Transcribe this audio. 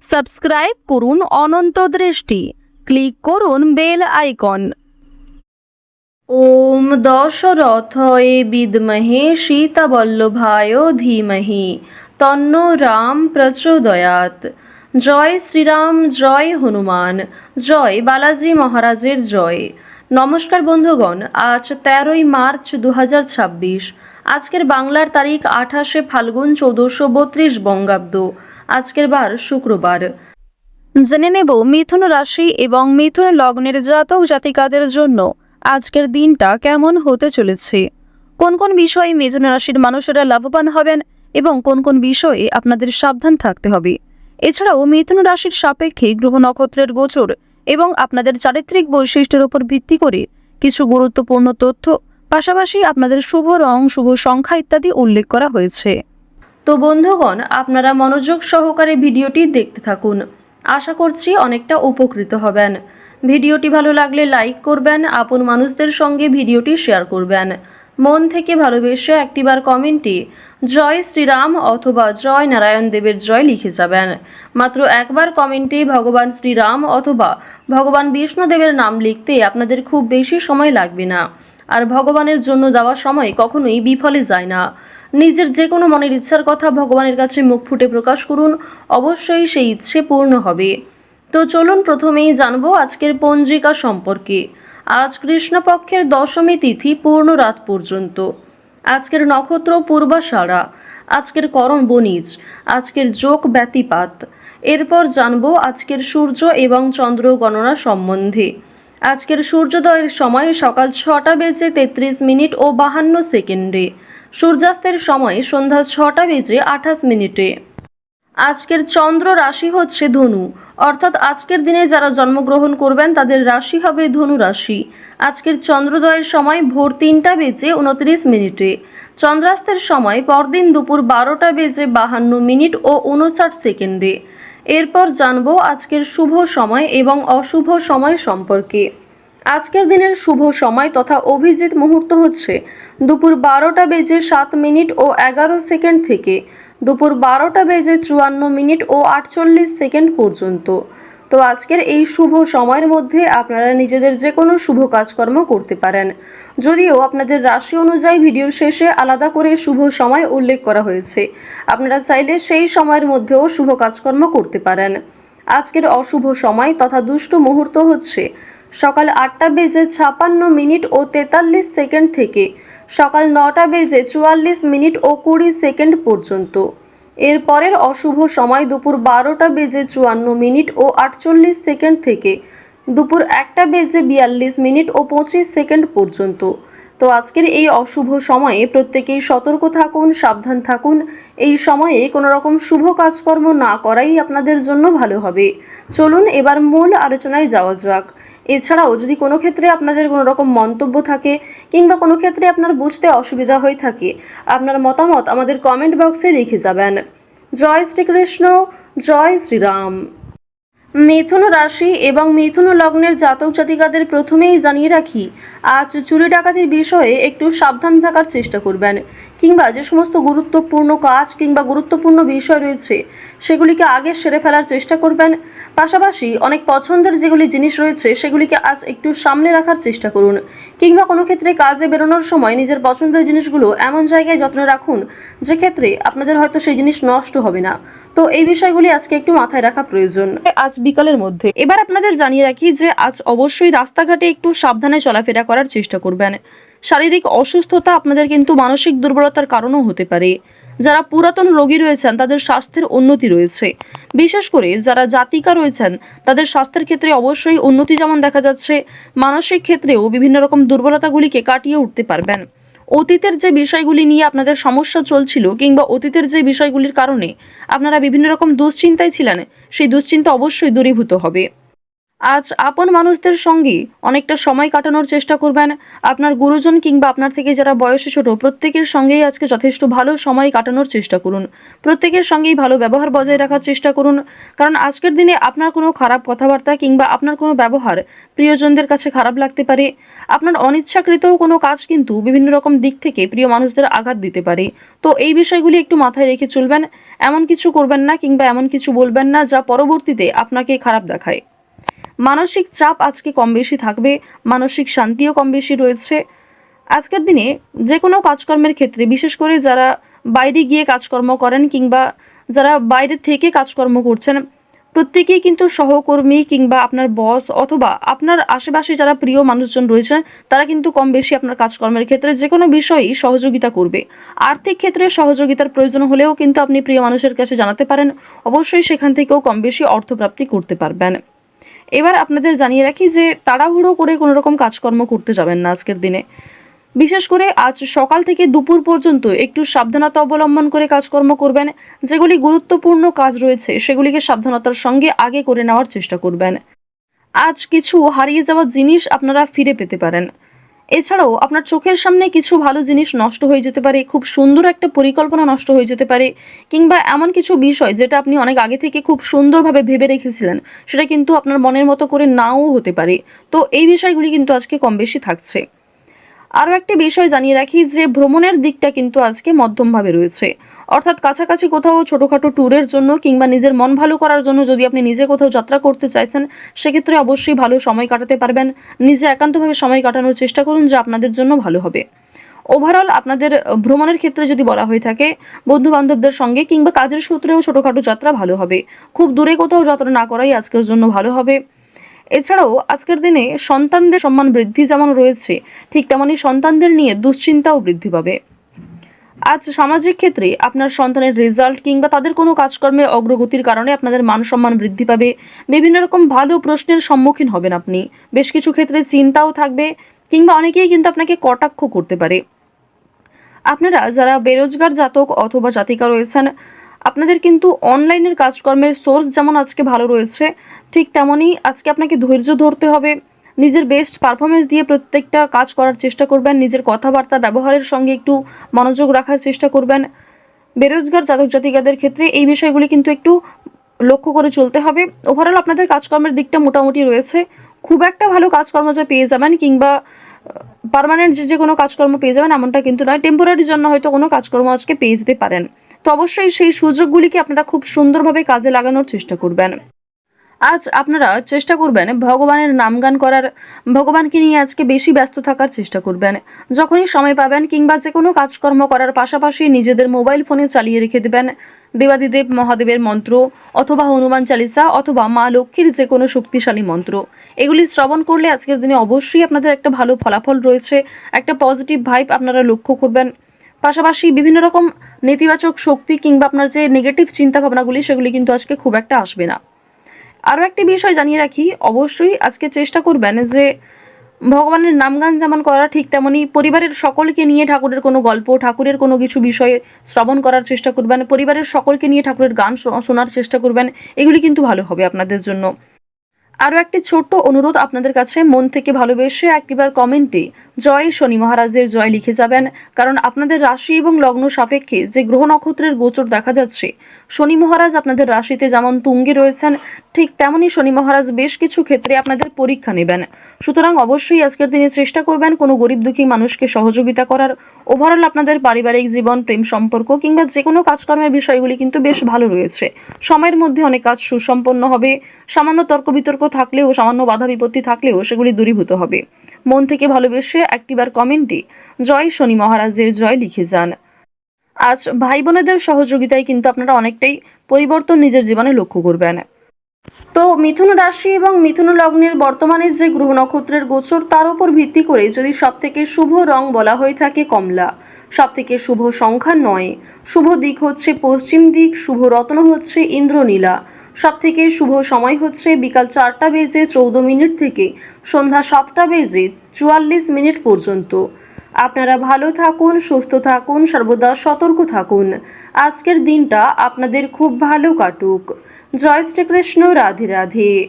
Subscribe করুন অনন্ত দৃষ্টি, click করুন বেল আইকন। ওম দশরথয়ে বিদ্মহে সীতাবল্লভায় ধীমহি তন্নো রাম প্রচোদয়াৎ। জয় শ্রীরাম, জয় হনুমান, জয় বালাজি মহারাজের জয়। নমস্কার বন্ধুগণ, আজ 13ই মার্চ 2026। আজকের বাংলার তারিখ 28শে ফাল্গুন 1432 বঙ্গাব্দ। আজকের বার শুক্রবার। জেনে নেব মিথুন রাশি এবং মিথুন লগ্নের জাতক জাতিকাদের জন্য আজকের দিনটা কেমন হতে চলেছে, কোন কোন বিষয়ে মিথুন রাশির মানুষেরা লাভবান হবেন এবং কোন কোন বিষয়ে আপনাদের সাবধান থাকতে হবে। এছাড়াও মিথুন রাশির সাপেক্ষে গ্রহ নক্ষত্রের গোচর এবং আপনাদের চারিত্রিক বৈশিষ্ট্যের উপর ভিত্তি করে কিছু গুরুত্বপূর্ণ তথ্য, পাশাপাশি আপনাদের শুভ রং, শুভ সংখ্যা ইত্যাদি উল্লেখ করা হয়েছে। তো বন্ধুগণ, আপনারা মনোযোগ সহকারে ভিডিওটি দেখতে থাকুন। আশা করছি অনেকটা উপকৃত হবেন। ভিডিওটি ভালো লাগলে লাইক করবেন, আপন মানুষদের সঙ্গে ভিডিওটি শেয়ার করবেন। মন থেকে ভালোবেসে একটিবার কমেন্টে জয় শ্রীরাম অথবা জয় নারায়ণ দেবের জয় লিখে যাবেন। মাত্র একবার কমেন্টে ভগবান শ্রীরাম অথবা ভগবান বিষ্ণুদেবের নাম লিখতে আপনাদের খুব বেশি সময় লাগবে না। আর ভগবানের জন্য দেওয়া সময় কখনোই বিফলে যায় না। নিজের যে কোনো মনের ইচ্ছার কথা ভগবানের কাছে মুখ ফুটে প্রকাশ করুন, অবশ্যই সেই ইচ্ছে পূর্ণ হবে। তো চলুন প্রথমেই জানবো আজকের পঞ্জিকা সম্পর্কে। আজ কৃষ্ণপক্ষের দশমী তিথি পূর্ণ রাত পর্যন্ত। আজকের নক্ষত্র পূর্বাষাঢ়া, আজকের করণ বণিজ, আজকের যোগ ব্যতিপাত। এরপর জানবো আজকের সূর্য এবং চন্দ্র গণনা সম্বন্ধে। আজকের সূর্যোদয়ের সময় সকাল 6টা বেজে 33 মিনিট ও 52 সেকেন্ডে। সূর্যাস্তের সময় সন্ধ্যা 6টা বেজে 28 মিনিটে। আজকের চন্দ্র রাশি হচ্ছে ধনু, অর্থাৎ আজকের দিনে যারা জন্মগ্রহণ করবেন তাদের রাশি হবে ধনু রাশি। আজকের চন্দ্রোদয়ের সময় ভোর 3টা বেজে 29 মিনিটে। চন্দ্রাস্তের সময় পরদিন দুপুর 12টা বেজে 52 মিনিট ও 59 সেকেন্ডে। এরপর জানবো আজকের শুভ সময় এবং অশুভ সময় সম্পর্কে। আজকের দিনের শুভ সময় তথা অভিজিৎ মুহূর্ত হচ্ছে দুপুর 12টা বেজে 7 মিনিট ও 11 সেকেন্ড থেকে দুপুর 12টা বেজে 54 মিনিট ও 48 সেকেন্ড পর্যন্ত। তো আজকের এই শুভ সময়ের মধ্যে আপনারা নিজেদের যে কোনো শুভ কাজকর্ম করতে পারেন, যদিও আপনাদের রাশি অনুযায়ী ভিডিওর শেষে আলাদা করে শুভ সময় উল্লেখ করা হয়েছে। আপনারা চাইলে সেই সময়ের মধ্যেও শুভ কাজকর্ম করতে পারেন। আজকের অশুভ সময় তথা দুষ্ট মুহূর্ত হচ্ছে সকাল 8টা বেজে 56 মিনিট ও 43 সেকেন্ড থেকে সকাল 9টা বেজে 44 মিনিট ও 20 সেকেন্ড পর্যন্ত। এরপরের অশুভ সময় দুপুর 12টা বেজে 54 মিনিট ও 48 সেকেন্ড থেকে দুপুর 1টা বেজে 42 মিনিট ও 25 সেকেন্ড পর্যন্ত। তো আজকের এই অশুভ সময়ে প্রত্যেকেই সতর্ক থাকুন, সাবধান থাকুন। এই সময়ে কোনো রকম শুভ কাজকর্ম না করাই আপনাদের জন্য ভালো হবে। চলুন এবার মূল আলোচনায় যাওয়া যাক। এছাড়াও যদি কোনো ক্ষেত্রে আপনাদের কোনো রকম মন্তব্য থাকে কিংবা কোনো ক্ষেত্রে আপনার বুঝতে অসুবিধা হয়ে থাকে, আপনার মতামত আমাদের কমেন্ট বক্সে লিখে যাবেন। জয় শ্রীকৃষ্ণ, জয় শ্রীরাম। মিথুন রাশি এবং মিথুন লগ্নের জাতক জাতিকাদের প্রথমেই জানিয়ে রাখি, আজ চুরি ডাকাতির বিষয়ে একটু সাবধান থাকার চেষ্টা করবেন, কিংবা যে সমস্ত গুরুত্বপূর্ণ কাজ কিংবা গুরুত্বপূর্ণ বিষয় রয়েছে সেগুলিকে আগে সেরে ফেলার চেষ্টা করবেন। পাশাপাশি অনেক পছন্দের যেগুলি জিনিস রয়েছে সেগুলিকে আজ একটু সামনে রাখার চেষ্টা করুন, কিংবা কোনো ক্ষেত্রে কাজে বেরোনোর সময় নিজের পছন্দের জিনিসগুলো এমন জায়গায় যত্ন রাখুন যে ক্ষেত্রে আপনাদের হয়তো সেই জিনিস নষ্ট হবে না। তো এই বিষয়গুলি আজকে একটু মাথায় রাখা প্রয়োজন আজ বিকালের মধ্যে। এবার আপনাদের জানিয়ে রাখি যে আজ অবশ্যই রাস্তাঘাটে একটু সাবধানে চলাফেরা করার চেষ্টা করবেন। শারীরিক অসুস্থতা আপনাদের কিন্তু মানসিক দুর্বলতার কারণও হতে পারে। যারা পুরাতন রোগী রয়েছেন তাদের স্বাস্থ্যের উন্নতি রয়েছে, বিশেষ করে যারা জাতিকা রয়েছেন তাদের স্বাস্থ্যের ক্ষেত্রে অবশ্যই উন্নতি যেমন দেখা যাচ্ছে, মানসিক ক্ষেত্রেও বিভিন্ন রকম দুর্বলতাগুলিকে কাটিয়ে উঠতে পারবেন। অতীতের যে বিষয়গুলি নিয়ে আপনাদের সমস্যা চলছিল কিংবা অতীতের যে বিষয়গুলির কারণে আপনারা বিভিন্ন রকম দুশ্চিন্তায় ছিলেন, সেই দুশ্চিন্তা অবশ্যই দূরীভূত হবে। আজ আপন মানুষদের সঙ্গে অনেকটা সময় কাটানোর চেষ্টা করবেন। আপনার গুরুজন কিংবা আপনার থেকে যারা বয়সে ছোট প্রত্যেকের সঙ্গেই আজকে যথেষ্ট ভালো সময় কাটানোর চেষ্টা করুন। প্রত্যেকের সঙ্গেই ভালো ব্যবহার বজায় রাখার চেষ্টা করুন, কারণ আজকের দিনে আপনার কোনো খারাপ কথাবার্তা কিংবা আপনার কোনো ব্যবহার প্রিয়জনদের কাছে খারাপ লাগতে পারে। আপনার অনিচ্ছাকৃতও কোনো কাজ কিন্তু বিভিন্ন রকম দিক থেকে প্রিয় মানুষদের আঘাত দিতে পারে। তো এই বিষয়গুলি একটু মাথায় রেখে চলবেন। এমন কিছু করবেন না কিংবা এমন কিছু বলবেন না যা পরবর্তীতে আপনাকে খারাপ দেখায়। মানসিক চাপ আজকে কম বেশি থাকবে, মানসিক শান্তিও কম বেশি রয়েছে। আজকের দিনে যে কোনো কাজকর্মের ক্ষেত্রে, বিশেষ করে যারা বাইরে গিয়ে কাজকর্ম করেন কিংবা যারা বাইরে থেকে কাজকর্ম করছেন, প্রত্যেকেই কিন্তু সহকর্মী কিংবা আপনার বস অথবা আপনার আশেপাশে যারা প্রিয় মানুষজন রয়েছেন তারা কিন্তু কম বেশি আপনার কাজকর্মের ক্ষেত্রে যে কোনো বিষয়েই সহযোগিতা করবে। আর্থিক ক্ষেত্রে সহযোগিতার প্রয়োজন হলেও কিন্তু আপনি প্রিয় মানুষের কাছে জানাতে পারেন, অবশ্যই সেখান থেকেও কম বেশি অর্থপ্রাপ্তি করতে পারবেন। এবার আপনাদের জানিয়ে রাখি যে তাড়াহুড়ো করে কোনো রকম কাজকর্ম করতে যাবেন না আজকের দিনে। বিশেষ করে আজ সকাল থেকে দুপুর পর্যন্ত একটু সাবধানতা অবলম্বন করে কাজকর্ম করবেন। যেগুলি গুরুত্বপূর্ণ কাজ রয়েছে সেগুলিকে সাবধানতার সঙ্গে আগে করে নেওয়ার চেষ্টা করবেন। আজ কিছু হারিয়ে যাওয়া জিনিস আপনারা ফিরে পেতে পারেন। এছাড়াও আপনার চোখের সামনে কিছু ভালো জিনিস নষ্ট হয়ে যেতে পারে, খুব সুন্দর একটা পরিকল্পনা নষ্ট হয়ে যেতে পারে, কিংবা এমন কিছু বিষয় যেটা আপনি অনেক আগে থেকে খুব সুন্দরভাবে ভেবে রেখেছিলেন সেটা কিন্তু আপনার মনের মতো করে নাও হতে পারে। তো এই বিষয়গুলি কিন্তু আজকে কম বেশি থাকছে। আরও একটি বিষয় জানিয়ে রাখি যে ভ্রমণের দিকটা কিন্তু আজকে মধ্যমভাবে রয়েছে। অর্থাৎ কাছাকাছি কোথাও ছোটোখাটো ট্যুরের জন্য কিংবা নিজের মন ভালো করার জন্য যদি আপনি নিজে কোথাও যাত্রা করতে চাইছেন, সেক্ষেত্রে অবশ্যই ভালো সময় কাটাতে পারবেন। নিজে একান্তভাবে সময় কাটানোর চেষ্টা করুন, যা আপনাদের জন্য ভালো হবে। ওভারঅল আপনাদের ভ্রমণের ক্ষেত্রে যদি বলা হয়ে থাকে, বন্ধু বান্ধবদের সঙ্গে কিংবা কাজের সূত্রেও ছোটোখাটো যাত্রা ভালো হবে। খুব দূরে কোথাও যাত্রা না করাই আজকের জন্য ভালো হবে। এছাড়াও আজকের দিনে সন্তানদের সম্মান বৃদ্ধি যেমন রয়েছে, ঠিক তেমনই সন্তানদের নিয়ে দুশ্চিন্তাও বৃদ্ধি পাবে। আজ সামাজিক ক্ষেত্রে আপনার সন্তানের রেজাল্ট কিংবা তাদের কোনো কাজকর্মে অগ্রগতির কারণে আপনাদের মান সম্মান বৃদ্ধি পাবে। বিভিন্ন রকম ভালো প্রশ্নের সম্মুখীন হবেন আপনি। বেশ কিছু ক্ষেত্রে চিন্তাও থাকবে, কিংবা অনেকেই কিন্তু আপনাকে কটাক্ষ করতে পারে। আপনারা যারা বেরোজগার জাতক অথবা জাতিকা রয়েছেন, আপনাদের কিন্তু অনলাইনের কাজকর্মের সোর্স যেমন আজকে ভালো রয়েছে, ঠিক তেমনই আজকে আপনাকে ধৈর্য ধরতে হবে। নিজের বেস্ট পারফরমেন্স দিয়ে প্রত্যেকটা কাজ করার চেষ্টা করবেন। নিজের কথাবার্তা ব্যবহারের সঙ্গে একটু মনোযোগ রাখার চেষ্টা করবেন। বেরোজগার জাতক জাতিকাদের ক্ষেত্রে এই বিষয়গুলি কিন্তু একটু লক্ষ্য করে চলতে হবে। ওভারঅল আপনাদের কাজকর্মের দিকটা মোটামুটি রয়েছে। খুব একটা ভালো কাজকর্ম যে পেয়ে যাবেন কিংবা পার্মানেন্ট যে কোনো কাজকর্ম পেয়ে যাবেন এমনটা কিন্তু নয়। টেম্পোরারির জন্য হয়তো কোনো কাজকর্ম আজকে পেয়ে যেতে পারেন। তো অবশ্যই সেই সুযোগগুলিকে আপনারা খুব সুন্দরভাবে কাজে লাগানোর চেষ্টা করবেন। আজ আপনারা চেষ্টা করবেন ভগবানের নামগান করার, ভগবানকে নিয়ে আজকে বেশি ব্যস্ত থাকার চেষ্টা করবেন। যখনই সময় পাবেন কিংবা যে কোনো কাজকর্ম করার পাশাপাশি নিজেদের মোবাইল ফোনে চালিয়ে রেখে দেবেন দেবাদিদেব মহাদেবের মন্ত্র অথবা হনুমান চালিসা অথবা মা লক্ষ্মীর যে কোনো শক্তিশালী মন্ত্র। এগুলি শ্রবণ করলে আজকের দিনে অবশ্যই আপনাদের একটা ভালো ফলাফল রয়েছে, একটা পজিটিভ ভাইব আপনারা লক্ষ্য করবেন। পাশাপাশি বিভিন্ন রকম নেতিবাচক শক্তি কিংবা আপনার যে নেগেটিভ চিন্তা ভাবনাগুলি সেগুলি কিন্তু আজকে খুব একটা আসবে না। আরও একটি বিষয় জানিয়ে রাখি, অবশ্যই আজকে চেষ্টা করবেন যে ভগবানের নামগান যেমন করা, ঠিক তেমনই পরিবারের সকলকে নিয়ে ঠাকুরের কোনো গল্প, ঠাকুরের কোনো কিছু বিষয়ে শ্রবণ করার চেষ্টা করবেন। পরিবারের সকলকে নিয়ে ঠাকুরের গান শোনার চেষ্টা করবেন। এগুলি কিন্তু ভালো হবে আপনাদের জন্য। আরও একটি ছোট্ট অনুরোধ আপনাদের কাছে, মন থেকে ভালোবেসে একটিবার কমেন্টে জয় শনি মহারাজের জয় লিখে যাবেন। কারণ আপনাদের রাশি এবং লগ্ন সাপেক্ষে যে গ্রহ নক্ষত্রের গোচর দেখা যাচ্ছে, শনি মহারাজ আপনাদের রাশিতে যেমন তুঙ্গে রয়েছেন, ঠিক তেমনই শনি মহারাজ বেশ কিছু ক্ষেত্রে আপনাদের পরীক্ষা নেবেন। সুতরাং অবশ্যই আজকের দিনে চেষ্টা করবেন কোনো গরিব দুঃখী মানুষকে সহযোগিতা করার। ওভারঅল আপনাদের পারিবারিক জীবন, প্রেম সম্পর্ক কিংবা যে কোনো কাজকর্মের বিষয়গুলি কিন্তু বেশ ভালো রয়েছে। সময়ের মধ্যে অনেক কাজ সুসম্পন্ন হবে। সামান্য তর্ক বিতর্ক থাকলেও, সামান্য বাধা বিপত্তি থাকলেও সেগুলি দূরীভূত হবে। মন থেকে ভালোবেসে একটিবার কমেন্টে জয় শনি মহারাজের জয় লিখে যান। আজ ভাই বোনেদের সহযোগিতায় কিন্তু আপনারা অনেকটাই পরিবর্তন নিজের জীবনে লক্ষ্য করবেন। তো মিথুন রাশি এবং মিথুন লগ্নের বর্তমানে যে গ্রহ নক্ষত্রের গোচর, তার উপর ভিত্তি করে যদি সবথেকে শুভ রং বলা হয়ে থাকে কমলা, সবথেকে শুভ সংখ্যা 9, শুভ দিক হচ্ছে পশ্চিম দিক, শুভ রত্ন হচ্ছে ইন্দ্রনীলা, সবথেকে শুভ সময় হচ্ছে বিকাল 4:14 থেকে সন্ধ্যা 7:44 পর্যন্ত। আপনারা ভালো থাকুন, সুস্থ থাকুন, সর্বদা সতর্ক থাকুন। আজকের দিনটা আপনাদের খুব ভালো কাটুক। জয় শ্রীকৃষ্ণ। রাধে রাধে।